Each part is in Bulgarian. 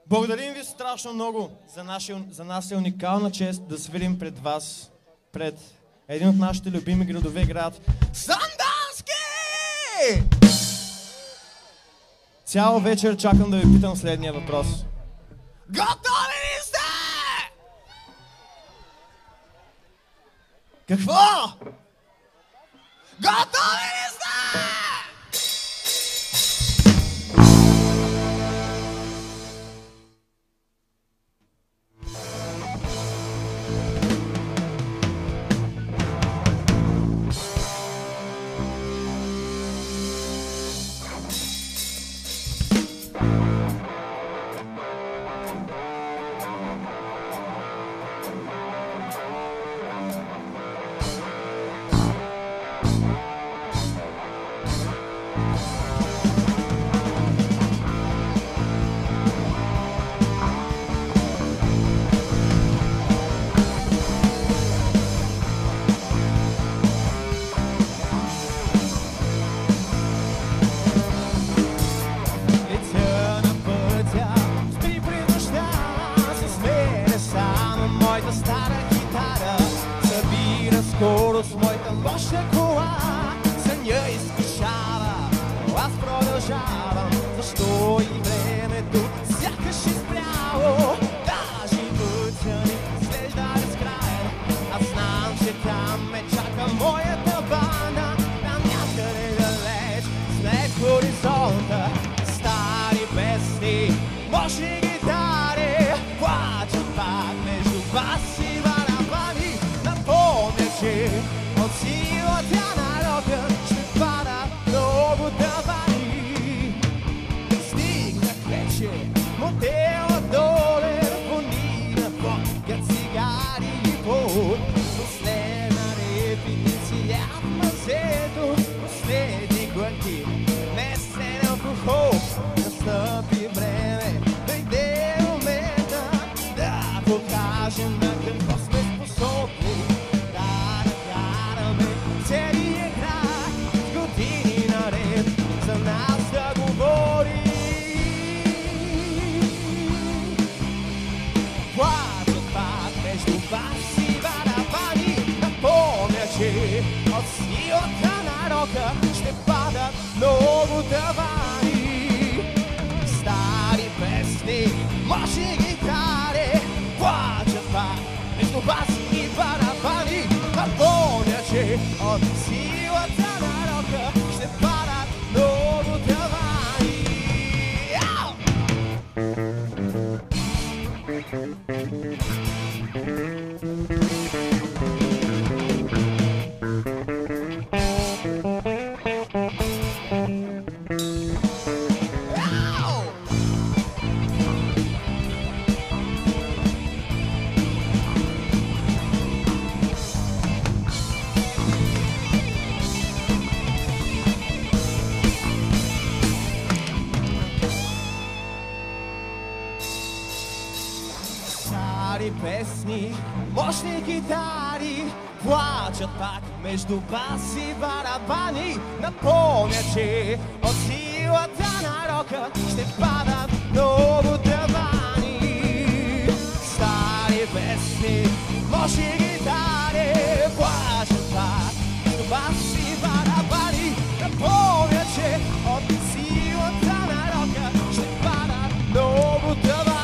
Благодарим ви страшно много. За нас е уникална чест да свирим пред вас, пред един от нашите любими градове град Сандански! Цял вечер чакам да ви питам следния въпрос. Готови ли сте? Какво? Готови ли сте? Скорост, моята мощна кола съня изкушава, но аз продължавам. Защо и времето сякаш изпряло? Даже пътя ни изглежда безкраен. Аз знам, че там ме чака моята бана. Там някъде далеч, след хоризонта, стари песни, мощни гитари плачат пак между баси барабани. Напомня, че от силата на рока ще пада много тавани. Стигнах вече мотела долен, понина покат цигари и пот. Последна репетиция в мазето, последни глътки, месен алкохол. Настъпи време, дойде момента да покажем на какво сме способни. Да накараме целия край с години наред за нас да говори. Плачат пак между баси барабани. Напомня, че от силата на рока ще падат много тавани. Стари песни, мощни гитари плачат пак между баси и барабани. Напомня, че от силата на рока ще падат много тавани. Стари песни, мощни гитари плачат пак между баси барабани. Напомня, че от силата на рока ще падат много тавани. Стари песни, мощни гитари плачат пак между баси барабани. Напомня, че от силата на рока ще падат много тавани.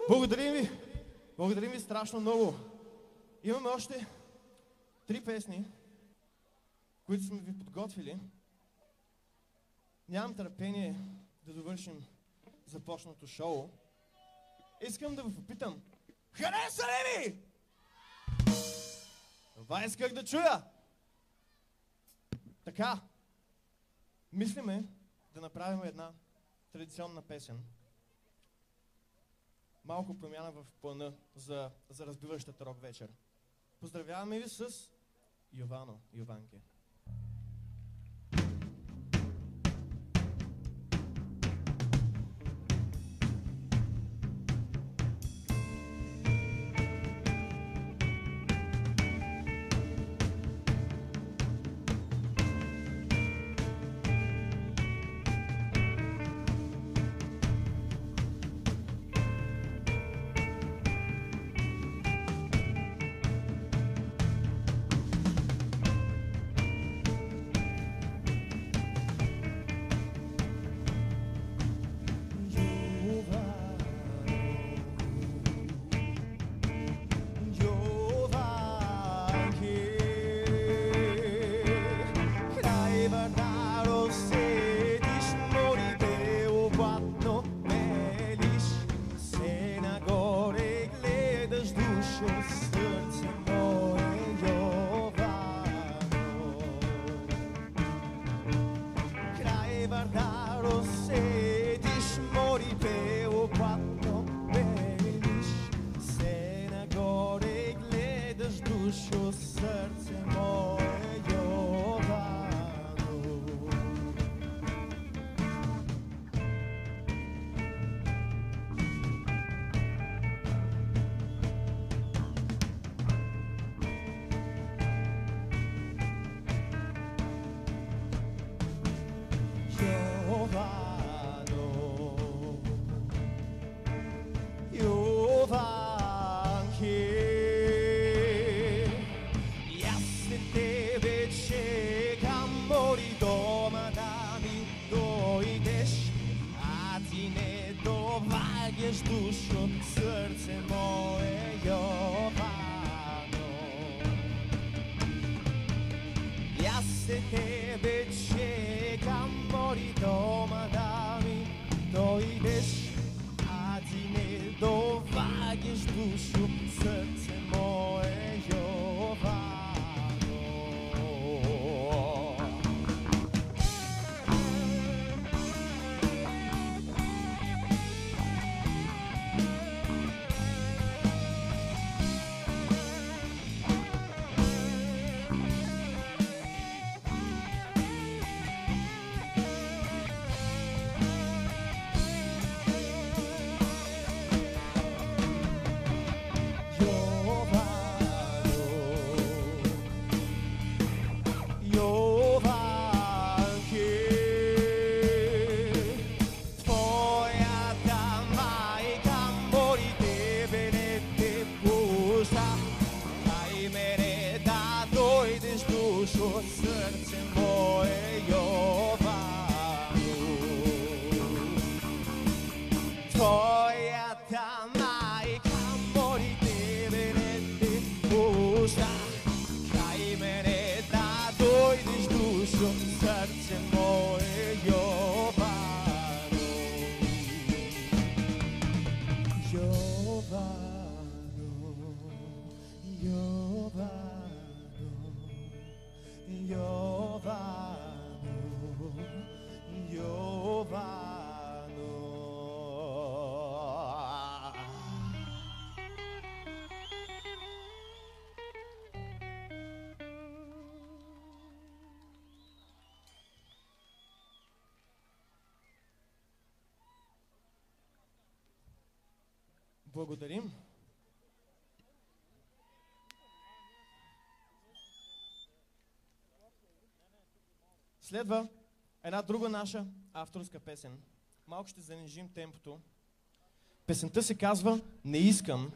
Благодарим ви! Благодарим ви страшно много! Имаме още 3 песни, които сме ви подготвили. Нямам търпение да довършим започнато шоу. Искам да ви попитам, хареса ли ви? Това исках да чуя! Така, мислиме да направим една традиционна песен. малко промяна в плана за разбиващата рок вечер. Поздравяваме ви с Йовано, Йованке. Благодарим. Следва една друга наша авторска песен. Малко ще занижим темпото. Песента се казва "Не искам"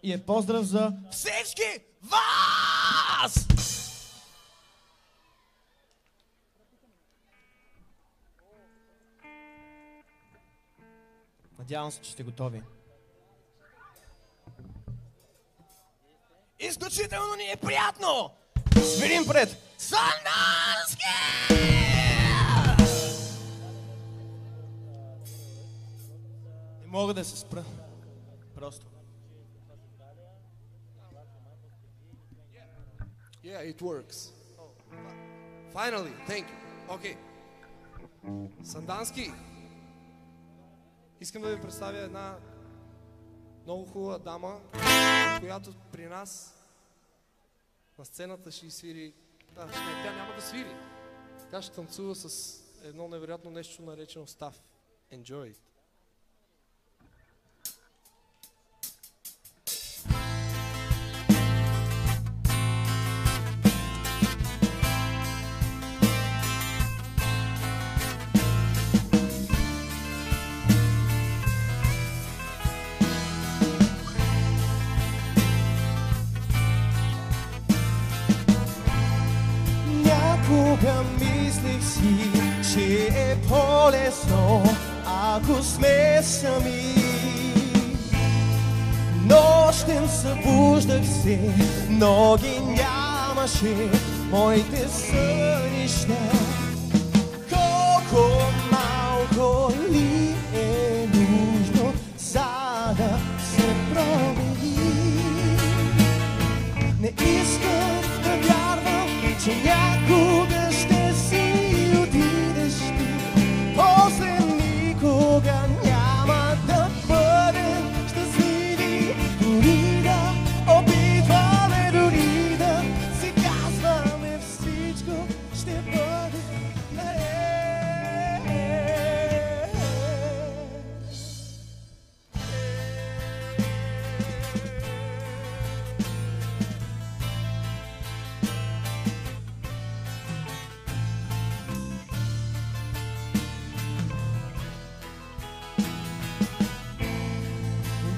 и е поздрав за всички вас! Надявам се, че сте готови. Изключително ни е приятно! Свирим пред Сандански! Не мога да се спра. Просто. Yeah, it works. Finally, thank you. Okay. Sandanski. Искам да ви представя една много хубава дама, която при нас на сцената ще свири. Да, тя няма да свири. Тя ще танцува с едно невероятно нещо, наречено став. Enjoy it! Някога мислих си, че е по-лесно, ако сме сами. Нощем събуждах се, но ги нямаше моите сънища. Колко малко ли е нужно, за да се промени? Не искам да вярвам, че някога ще си отидеш ти. После никога няма да бъдем щастливи, дори да опитваме, дори да си казваме всичко ще бъде наред.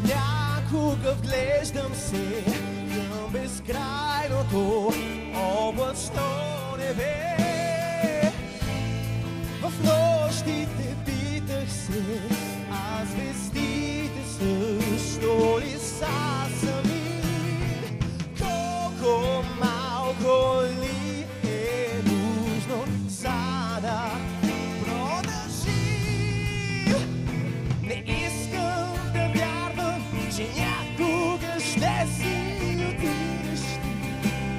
Някога вглеждам се към безкрайното облачно небе. В нощите питах се, а звездите също ли са сами? Колко малко ли е нужно, за да продължим? Не искам да вярвам, че някога ще си отидеш ти.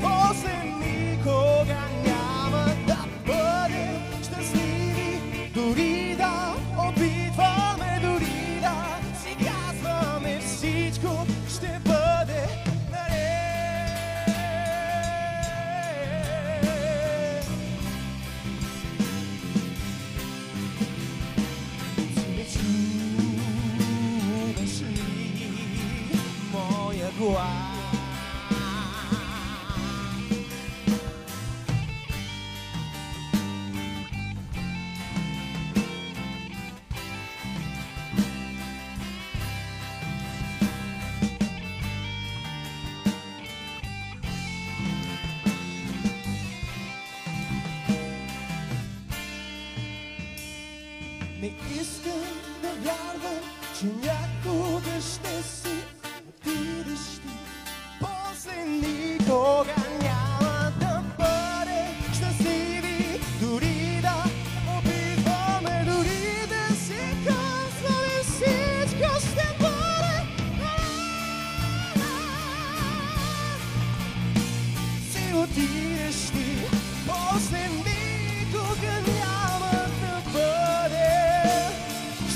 После никога няма да бъдем щастливи, дори да опитваме, дори да си казваме всичко ще бъде наред. Не чуваш ли моя глас? Не искам да вярвам, че някога ще си отидеш ти. После никога няма да бъдем щастливи, дори да опитваме, дори да си казваме всичко ще бъде наред. Си отидеш ти, после никога няма да бъдем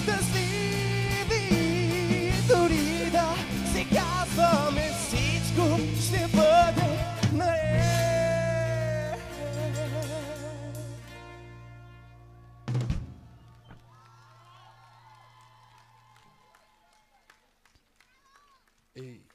щастливи, дори да си казваме всичко ще бъде наред. Ей!